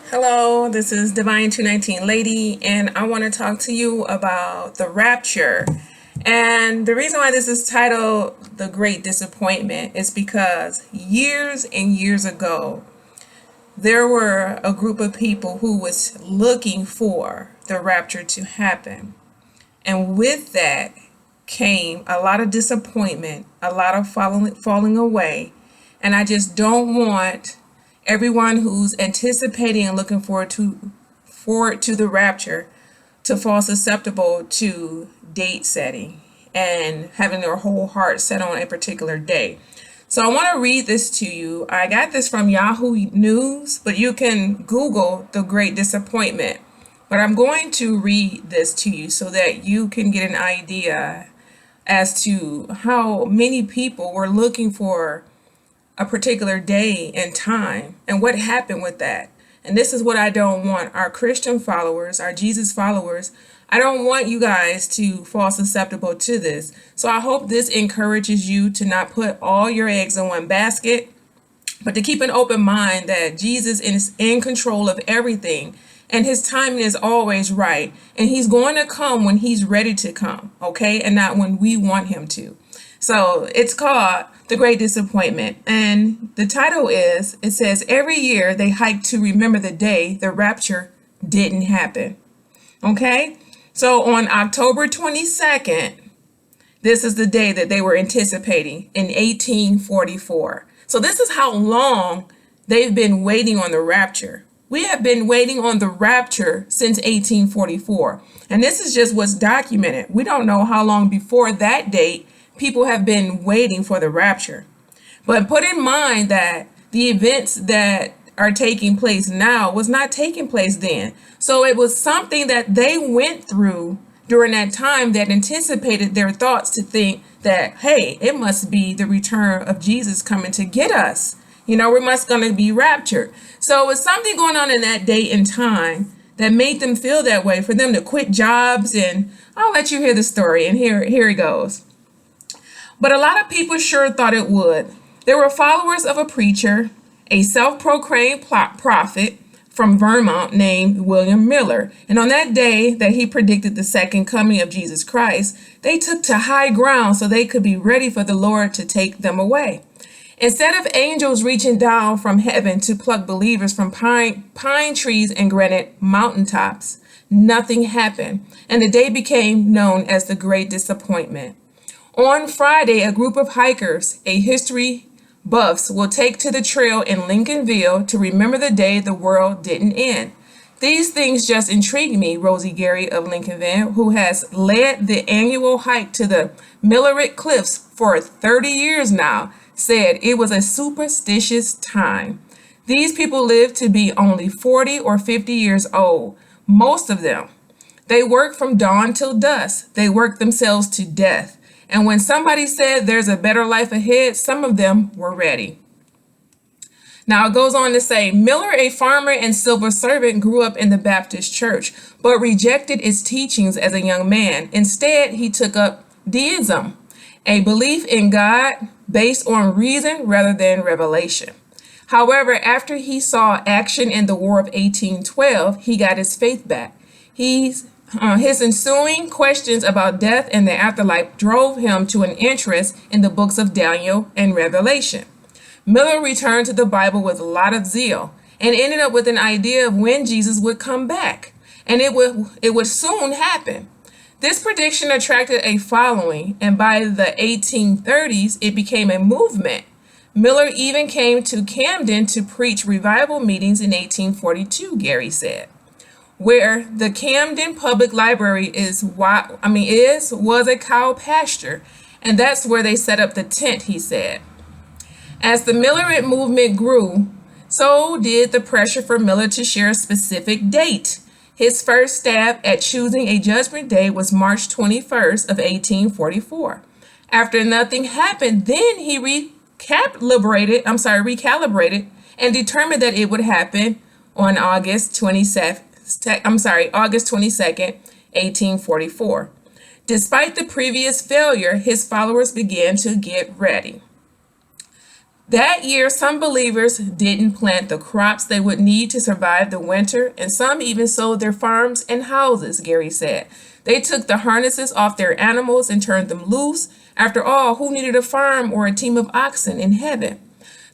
Hello, this is Divine 219 Lady, and I want to talk to you about the rapture. And the reason why this is titled The Great Disappointment is because years and years ago, there were a group of people who was looking for the rapture to happen. And with that came a lot of disappointment, a lot of falling away. And I just don't want everyone who's anticipating and looking forward to the rapture to fall susceptible to date setting and having their whole heart set on a particular day. So I want to read this to you. I got this from Yahoo News, but you can Google the Great Disappointment. But I'm going to read this to you so that you can get an idea as to how many people were looking for a particular day and time and what happened with that. And this is what I don't want our Christian followers, our Jesus followers. I don't want you guys to fall susceptible to this. So I hope this encourages you to not put all your eggs in one basket, but to keep an open mind that Jesus is in control of everything and his timing is always right. And he's going to come when he's ready to come, okay? And not when we want him to. So it's called The Great Disappointment. And the title is, it says, every year they hike to remember the day the rapture didn't happen. Okay? So on October 22nd, this is the day that they were anticipating in 1844. So this is how long they've been waiting on the rapture. We have been waiting on the rapture since 1844. And this is just what's documented. We don't know how long before that date people have been waiting for the rapture. But put in mind that the events that are taking place now was not taking place then. So it was something that they went through during that time that anticipated their thoughts to think that, hey, it must be the return of Jesus coming to get us. We must going to be raptured. So it was something going on in that date and time that made them feel that way, for them to quit jobs. And I'll let you hear the story. And here it goes. But a lot of people sure thought it would. There were followers of a preacher, a self-proclaimed prophet from Vermont named William Miller. And on that day that he predicted the second coming of Jesus Christ, they took to high ground so they could be ready for the Lord to take them away. Instead of angels reaching down from heaven to pluck believers from pine trees and granite mountaintops, nothing happened, and the day became known as the Great Disappointment. On Friday, a group of hikers, a history buffs, will take to the trail in Lincolnville to remember the day the world didn't end. These things just intrigue me, Rosie Gary of Lincolnville, who has led the annual hike to the Millerite Cliffs for 30 years now, said it was a superstitious time. These people lived to be only 40 or 50 years old, most of them. They worked from dawn till dusk. They worked themselves to death. And when somebody said there's a better life ahead, some of them were ready. Now it goes on to say, Miller, a farmer and civil servant, grew up in the Baptist church, but rejected its teachings as a young man. Instead, he took up deism, a belief in God based on reason rather than revelation. However, after he saw action in the War of 1812, he got his faith back. His ensuing questions about death and the afterlife drove him to an interest in the books of Daniel and Revelation. Miller returned to the Bible with a lot of zeal and ended up with an idea of when Jesus would come back, and it would soon happen. This prediction attracted a following, and by the 1830s, it became a movement. Miller even came to Camden to preach revival meetings in 1842, Gary said, where the Camden Public Library was a cow pasture, and that's where they set up the tent, he said. As the Millerite movement grew, so did the pressure for Miller to share a specific date. His first stab at choosing a judgment day was March 21st of 1844. After nothing happened, then he recalibrated and determined that it would happen on August 22nd, 1844. Despite the previous failure, his followers began to get ready. That year, some believers didn't plant the crops they would need to survive the winter, and some even sold their farms and houses, Gary said. They took the harnesses off their animals and turned them loose. After all, who needed a farm or a team of oxen in heaven?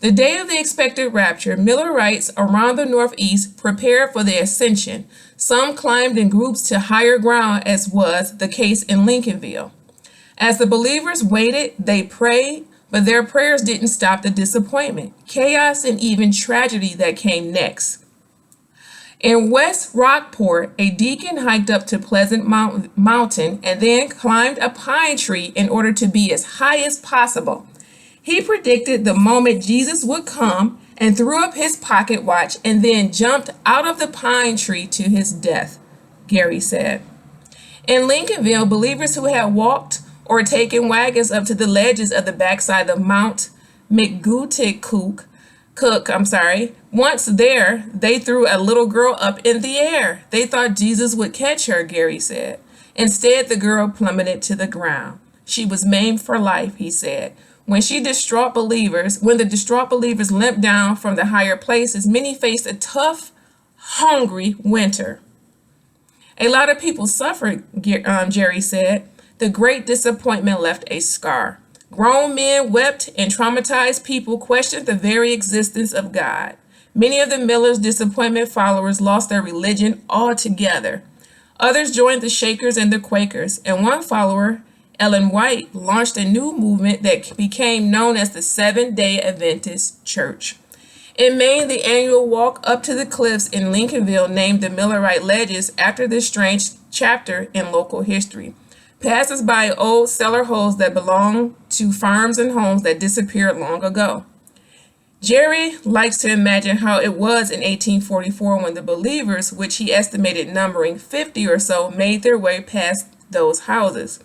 The day of the expected rapture, Millerites around the Northeast prepared for the ascension. Some climbed in groups to higher ground, as was the case in Lincolnville. As the believers waited, they prayed, but their prayers didn't stop the disappointment, chaos, and even tragedy that came next. In West Rockport, a deacon hiked up to Pleasant Mountain and then climbed a pine tree in order to be as high as possible. He predicted the moment Jesus would come and threw up his pocket watch and then jumped out of the pine tree to his death, Gary said. In Lincolnville, believers who had walked or taken wagons up to the ledges of the backside of Mount McGooticook, once there, they threw a little girl up in the air. They thought Jesus would catch her, Gary said. Instead, the girl plummeted to the ground. She was maimed for life, he said. When the distraught believers limped down from the higher places, many faced a tough, hungry winter. A lot of people suffered, Jerry said. The great disappointment left a scar. Grown men wept and traumatized people questioned the very existence of God. Many of the Miller's disappointment followers lost their religion altogether. Others joined the Shakers and the Quakers, and one follower, Ellen White, launched a new movement that became known as the Seventh-day Adventist Church. In Maine, the annual walk up to the cliffs in Lincolnville named the Millerite Ledges after this strange chapter in local history. Passes by old cellar holes that belonged to farms and homes that disappeared long ago. Jerry likes to imagine how it was in 1844 when the believers, which he estimated numbering 50 or so, made their way past those houses.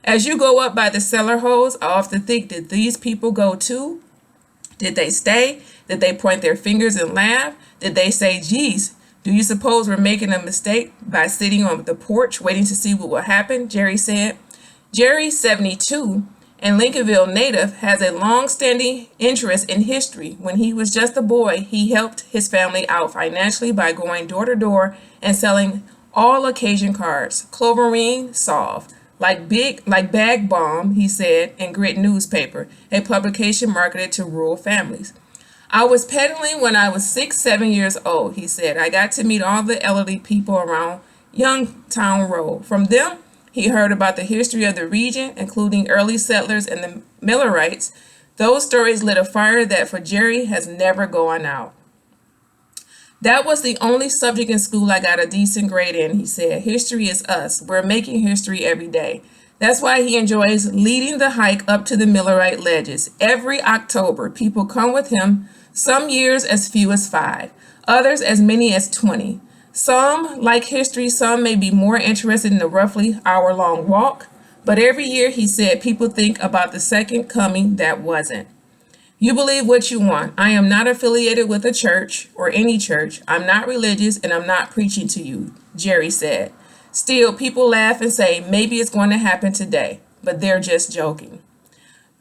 As you go up by the cellar holes, I often think, did these people go too? Did they stay? Did they point their fingers and laugh? Did they say, geez, do you suppose we're making a mistake by sitting on the porch waiting to see what will happen? Jerry said. Jerry, 72, and Lincolnville native, has a long-standing interest in history. When he was just a boy, he helped his family out financially by going door to door and selling all occasion cards. Cloverine Solve, like Bag Bomb, he said, and Grit newspaper, a publication marketed to rural families. I was peddling when I was 7 years old, he said. I got to meet all the elderly people around Youngtown Road. From them, he heard about the history of the region, including early settlers and the Millerites. Those stories lit a fire that for Jerry has never gone out. That was the only subject in school I got a decent grade in, he said. History is us. We're making history every day. That's why he enjoys leading the hike up to the Millerite Ledges. Every October, people come with him, some years as few as 5, others as many as 20. Some like history, some may be more interested in the roughly hour-long walk, but every year, he said, people think about the second coming that wasn't. You believe what you want. I am not affiliated with a church or any church. I'm not religious and I'm not preaching to you, Jerry said. Still, people laugh and say, maybe it's going to happen today, but they're just joking.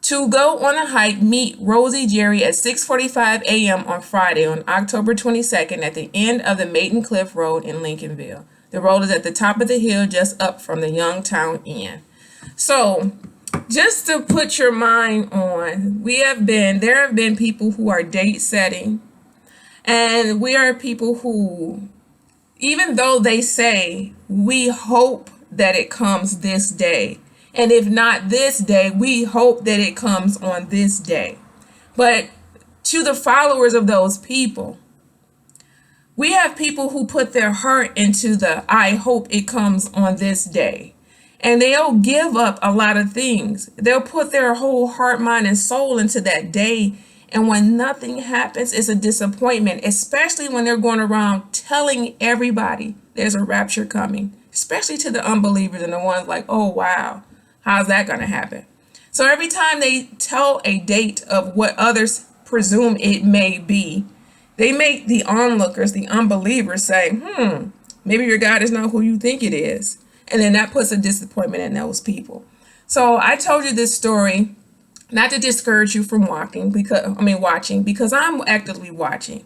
To go on a hike, meet Rosie Jerry at 6:45 a.m. on Friday on October 22nd at the end of the Maiden Cliff Road in Lincolnville. The road is at the top of the hill just up from the Youngtown Inn. So, just to put your mind on, there have been people who are date setting, and we are people who, even though they say, we hope that it comes this day, and if not this day, we hope that it comes on this day. But to the followers of those people, we have people who put their heart into the I hope it comes on this day. And they'll give up a lot of things. They'll put their whole heart, mind, and soul into that day. And when nothing happens, it's a disappointment, especially when they're going around telling everybody there's a rapture coming, especially to the unbelievers and the ones like, oh, wow, how's that going to happen? So every time they tell a date of what others presume it may be, they make the onlookers, the unbelievers say, maybe your God is not who you think it is. And then that puts a disappointment in those people. So I told you this story Not to discourage you from watching because I'm actively watching.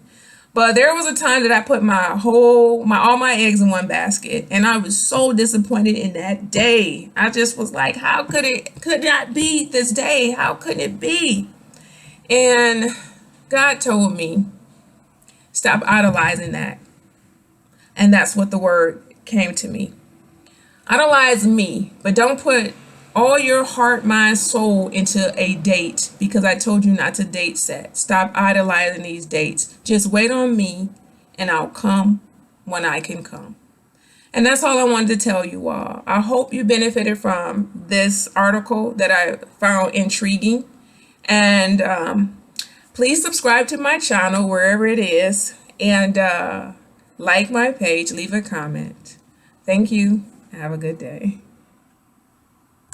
But there was a time that I put all my eggs in one basket, and I was so disappointed in that day. I just was like, how could not be this day? How could it be? And God told me, stop idolizing that. And that's what the word came to me. Idolize me, but don't put all your heart, mind, soul into a date because I told you not to date set. Stop idolizing these dates. Just wait on me and I'll come when I can come. And that's all I wanted to tell you all. I hope you benefited from this article that I found intriguing. And please subscribe to my channel wherever it is. And like my page, leave a comment. Thank you. Have a good day.